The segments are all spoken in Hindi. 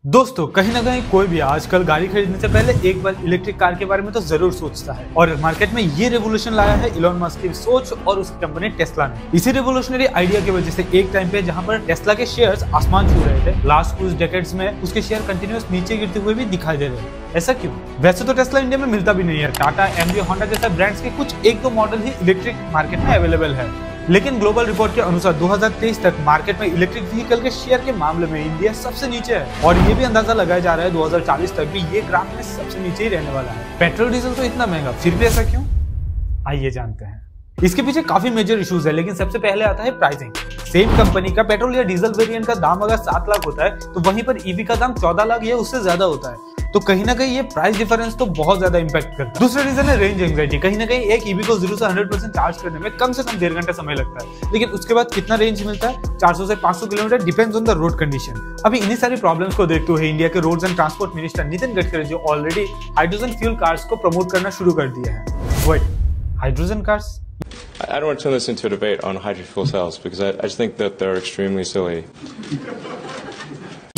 दोस्तों कहीं ना कहीं कोई भी आजकल गाड़ी खरीदने से पहले एक बार इलेक्ट्रिक कार के बारे में तो जरूर सोचता है और मार्केट में ये रेवोल्यूशन लाया है इलॉन मस्क की सोच और उसकी कंपनी टेस्ला ने। इसी रेवोल्यूशनरी आइडिया की वजह से एक टाइम पे जहां पर टेस्ला के शेयर्स आसमान छू रहे थे, लास्ट कुछ डेकेड्स में उसके शेयर कंटिन्यूअस नीचे गिरते हुए भी दिखाई दे रहे हैं। ऐसा क्यों? वैसे तो टेस्ला इंडिया में मिलता भी नहीं है। टाटा, एमजी, होंडा जैसे ब्रांड्स के कुछ एक दो मॉडल ही इलेक्ट्रिक मार्केट में अवेलेबल है, लेकिन ग्लोबल रिपोर्ट के अनुसार 2023 तक मार्केट में इलेक्ट्रिक व्हीकल के शेयर के मामले में इंडिया सबसे नीचे है और ये भी अंदाजा लगाया जा रहा है 2040 तक भी ये ग्राफ में सबसे नीचे ही रहने वाला है। पेट्रोल डीजल तो इतना महंगा, फिर भी ऐसा क्यों? आइए जानते हैं। इसके पीछे काफी मेजर इश्यूज है, लेकिन सबसे पहले आता है प्राइसिंग। सेम कंपनी का पेट्रोल या डीजल वेरिएंट का दाम अगर 7 लाख होता है तो वहीं पर ईवी का दाम 14 लाख या उससे ज्यादा होता है, तो कहीं ना कहीं ये प्राइस डिफरेंस तो बहुत ज्यादा इंपैक्ट करता है। दूसरा रीजन है रेंज एंग्जाइटी। कहीं ना कहीं एक ईवी को 0 से 100% चार्ज करने में कम से कम 1.5 घंटा समय लगता है, लेकिन उसके बाद कितना रेंज मिलता है? 400 से 500 kilometre, depends on the road condition. अभी इन्हीं सारी प्रॉब्लम्स को देखते हुए इंडिया के roads and transport minister Nitin Gadkari जो ऑलरेडी हाइड्रोजन फ्यूल कार्स को प्रमोट करना शुरू कर दिया है। What, hydrogen cars? I don't want to turn this into a debate on hydrogen fuel cells because I just think that they're extremely silly.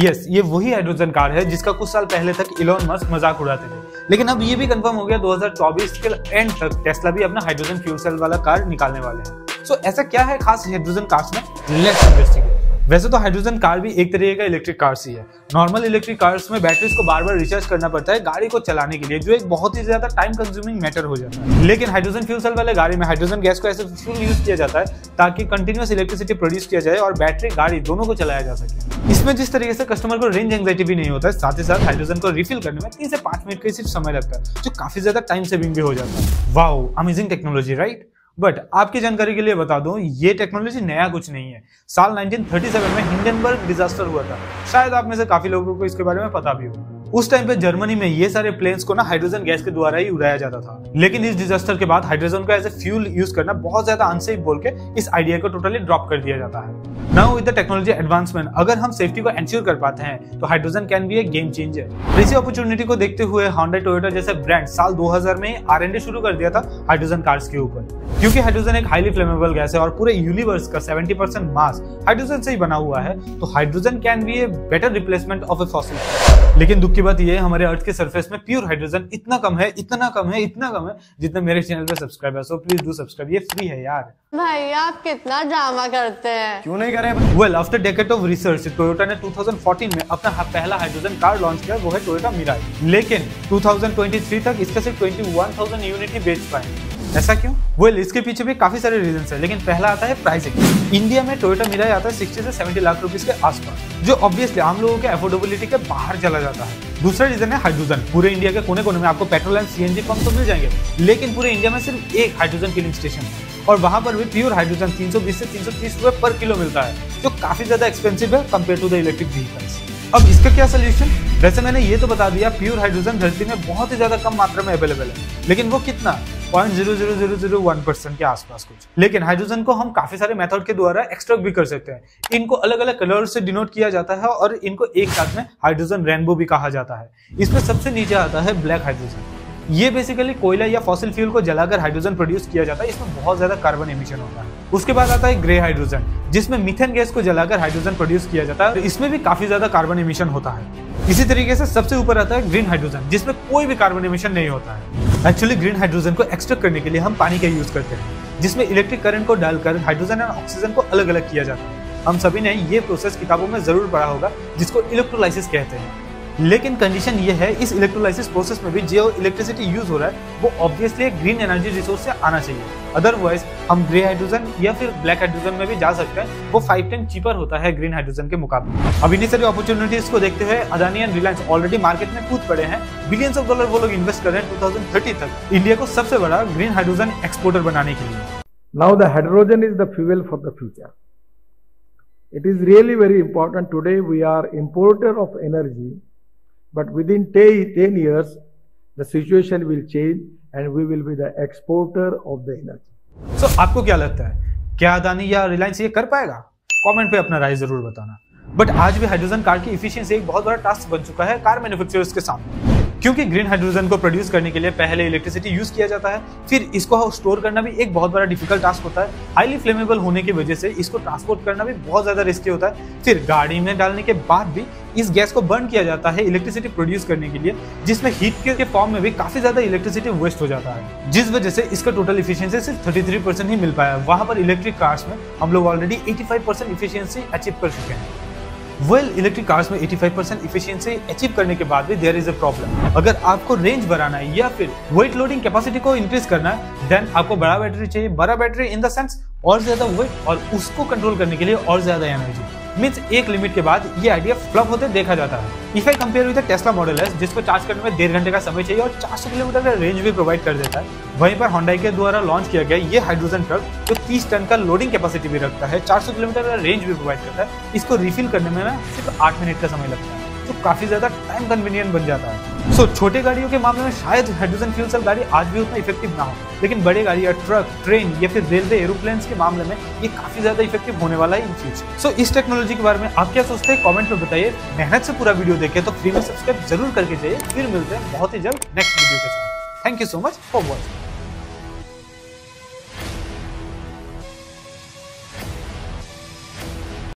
Yes, ये वही हाइड्रोजन कार है जिसका कुछ साल पहले तक इलॉन मस्क मजाक उड़ाते थे, लेकिन अब ये भी कंफर्म हो गया 2024 के एंड तक टेस्ला भी अपना हाइड्रोजन फ्यूल सेल वाला कार निकालने वाले हैं। सो ऐसा क्या है खास हाइड्रोजन कार्स में? Let's investigate. वैसे तो हाइड्रोजन कार भी एक तरीके का इलेक्ट्रिक कार्स ही है। नॉर्मल इलेक्ट्रिक कार्स में बैटरीज को बार बार रिचार्ज करना पड़ता है गाड़ी को चलाने के लिए, जो एक बहुत ही ज्यादा टाइम कंज्यूमिंग मैटर हो जाता है। लेकिन हाइड्रोजन फ्यूल सेल वाले गाड़ी में हाइड्रोजन गैस को ऐसे फ्यूल यूज किया जाता है ताकि कंटिन्यूअस इलेक्ट्रिसिटी प्रोड्यूस किया जाए और बैटरी गाड़ी दोनों को चलाया जा सके। इसमें जिस तरीके से कस्टमर को रेंज एंग्जाइटी भी नहीं होता है, साथ ही साथ हाइड्रोजन को रिफिल करने में 3 से 5 मिनट का सिर्फ समय लगता है, जो काफी ज्यादा टाइम सेविंग भी हो जाता है। Wow, amazing technology, right? But आपकी जानकारी के लिए बता दूं, ये टेक्नोलॉजी नया कुछ नहीं है। साल 1937 में हिंडनबर्ग डिजास्टर हुआ था, शायद आप में से काफी लोगों को इसके बारे में पता भी हो। उस टाइम पे जर्मनी में ये सारे प्लेन्स को ना हाइड्रोजन गैस के द्वारा ही उड़ाया जाता था, लेकिन इस डिजास्टर के बाद हाइड्रोजन को एज ए फ्यूल यूज करना बहुत ज्यादा अनसेफ बोल के इस आइडिया को टोटली ड्रॉप कर दिया जाता है। Now with the technology advancement, अगर हम सेफ्टी को एंश्योर कर पाते हैं तो hydrogen can be A game changer. इसी अपॉर्चुनिटी को देखते हुए होंडा, टोयोटा जैसे ब्रांड साल 2000 में R&D शुरू कर दिया था हाइड्रोजन कार्स के ऊपर, क्योंकि हाइड्रोजन एक हाईली फ्लेमेबल गैस है और पूरे यूनिवर्स का 70% मास हाइड्रोजन से ही बना हुआ है, तो hydrogen can be a better replacement of A fossil. लेकिन दुख की बात यह है, हमारे अर्थ के सरफेस में प्योर हाइड्रोजन इतना कम है, इतना कम है, इतना कम है जितना मेरे चैनल पे सब्सक्राइब है। सो प्लीज डू सब्सक्राइब, ये फ्री है यार। भाई आप कितना ड्रामा करते हैं। क्यों नहीं करें? Well, after decade of research Toyota ने 2014 में अपना पहला हाइड्रोजन कार लॉन्च किया, वो है टोयोटा मिराई। लेकिन 2023 तक इसका सिर्फ 21,000 यूनिट ही बेच पाए। ऐसा क्यों? वेल, इसके पीछे भी काफी सारे रीजंस है, लेकिन पहला आता है प्राइसिंग। इंडिया में टोयोटा मिराई आता है 60 से 70 लाख रुपीस के आसपास, जो ऑब्वियसली आम लोगों के अफोर्डेबिलिटी के बाहर चला जाता है। दूसरा रीजन है हाइड्रोजन। पूरे इंडिया के कोने कोने में आपको पेट्रोल एंड सीएनजी पंप तो मिल जाएंगे, लेकिन पूरे इंडिया में सिर्फ एक हाइड्रोजन फिलिंग स्टेशन है और वहां पर भी प्योर हाइड्रोजन 320 से 330 रुपए पर किलो मिलता है, जो काफी ज्यादा एक्सपेंसिव है compare to the electric vehicles. अब इसका क्या सोल्यूशन? वैसे मैंने ये तो बता दिया, प्योर हाइड्रोजन धरती में बहुत ही ज्यादा कम मात्रा में अवेलेबल है, लेकिन वो कितना? 0.00001% के आसपास कुछ। लेकिन हाइड्रोजन को हम काफी सारे मेथड के द्वारा एक्सट्रैक्ट भी कर सकते हैं। इनको अलग अलग कलर से डिनोट किया जाता है और इनको एक साथ में हाइड्रोजन रेनबो भी कहा जाता है। इसमें सबसे नीचे आता है ब्लैक हाइड्रोजन। ये बेसिकली कोयला या फॉसिल फ्यूल को जलाकर हाइड्रोजन प्रोड्यूस किया जाता है, इसमें बहुत ज्यादा कार्बन एमिशन होता है। उसके बाद आता है ग्रे हाइड्रोजन, जिसमें मीथेन गैस को जलाकर हाइड्रोजन प्रोड्यूस किया जाता है, इसमें भी काफी ज्यादा कार्बन एमिशन होता है। इसी तरीके से सबसे ऊपर आता है ग्रीन हाइड्रोजन, जिसमें कोई भी कार्बन एमिशन नहीं होता है। एक्चुअली ग्रीन हाइड्रोजन को एक्सट्रैक्ट करने के लिए हम पानी का यूज करते हैं, जिसमें इलेक्ट्रिक करंट को डालकर हाइड्रोजन और ऑक्सीजन को अलग अलग किया जाता है। हम सभी ने ये प्रोसेस किताबों में जरूर पढ़ा होगा, जिसको इलेक्ट्रोलाइसिस कहते हैं। लेकिन कंडीशन ये है, इस इलेक्ट्रोलाइसिस प्रोसेस में भी जो इलेक्ट्रिसिटी यूज हो रहा है वो ऑब्वियसली एक ग्रीन एनर्जी रिसोर्स से आना चाहिए, अदरवाइज हम ग्रे हाइड्रोजन या फिर ब्लैक हाइड्रोजन में भी जा सकते हैं। वो 5 टाइम चीपर होता है ग्रीन हाइड्रोजन के मुकाबले। अब इन्हीं सारी अपॉर्चुनिटीज को देखते हुए Adani and Reliance already market में कूद पड़े हैं। बिलियंस ऑफ डॉलर वो लोग इन्वेस्ट कर रहे हैं 2030 तक इंडिया को सबसे बड़ा ग्रीन हाइड्रोजन एक्सपोर्टर बनाने के लिए। Now the hydrogen is the fuel for the future. It is really very important. Today we are importer of energy, but within 10 years the situation will change and we will be the exporter of the energy. So आपको क्या लगता है, क्या अदानी या रिलायंस ये कर पाएगा? कमेंट पे अपना राय जरूर बताना। बट आज भी हाइड्रोजन कार की इफिशियंसी एक बहुत बड़ा टास्क बन चुका है कार मैन्युफैक्चरर्स के सामने, क्योंकि ग्रीन हाइड्रोजन को प्रोड्यूस करने के लिए पहले इलेक्ट्रिसिटी यूज किया जाता है, फिर इसको स्टोर करना भी एक बहुत बड़ा डिफिकल्ट टास्क होता है। हाईली फ्लेमेबल होने की वजह से इसको ट्रांसपोर्ट करना भी बहुत ज्यादा रिस्की होता है। फिर गाड़ी में डालने के बाद भी इस गैस को बर्न किया जाता है इलेक्ट्रिसिटी प्रोड्यूस करने के लिए, जिसमें हीट के फॉर्म में भी काफी ज्यादा इलेक्ट्रिसिटी वेस्ट हो जाता है, जिस वजह से इसका टोटल इफिशियंसी सिर्फ 33% ही मिल पाया। वहां पर इलेक्ट्रिक कार्स में हम लोग ऑलरेडी 85% इफिशियंसी अचीव कर चुके हैं। इलेक्ट्रिक कार्स में 85% इफिशियंसी अचीव करने के बाद भी देयर इज अ प्रॉब्लम। अगर आपको रेंज बढ़ाना है या फिर वेट लोडिंग कैपेसिटी को इंक्रीज करना है, देन आपको बड़ा बैटरी चाहिए। बड़ा बैटरी इन द सेंस और ज्यादा वेट और उसको कंट्रोल करने के लिए और ज्यादा एनर्जी। मींस एक लिमिट के बाद ये आइडिया फ्लॉप होते देखा जाता है। If I compare with the Tesla model S, जिसको चार्ज करने में 1.5 घंटे का समय चाहिए और 400 किलोमीटर का रेंज भी प्रोवाइड कर देता है, वहीं पर Hyundai के द्वारा लॉन्च किया गया ये हाइड्रोजन ट्रक जो 30 टन का लोडिंग कैपेसिटी भी रखता है, 400 किलोमीटर का रेंज भी प्रोवाइड करता है, इसको रिफिल करने में ना सिर्फ 8 मिनट का समय लगता है, तो काफी ज्यादा टाइम कन्वीनियंट बन जाता है। छोटे गाड़ियों के मामले में शायद हाइड्रोजन फ्यूल सेल गाड़ी आज भी उतना इफेक्टिव ना हो, लेकिन बड़े गाड़ी या ट्रक, ट्रेन या फिर रेलवे, एरोप्लेन्स के मामले में ये काफी ज्यादा इफेक्टिव होने वाला है इन फ्यूचर। इस टेक्नोलॉजी के बारे में आप क्या सोचते हैं कमेंट में बताइए। मेहनत से पूरा वीडियो देखें तो फ्री में सब्सक्राइब जरूर करके जाइए। फिर मिलते हैं बहुत ही जल्द नेक्स्ट वीडियो के साथ। Thank you so much for watching.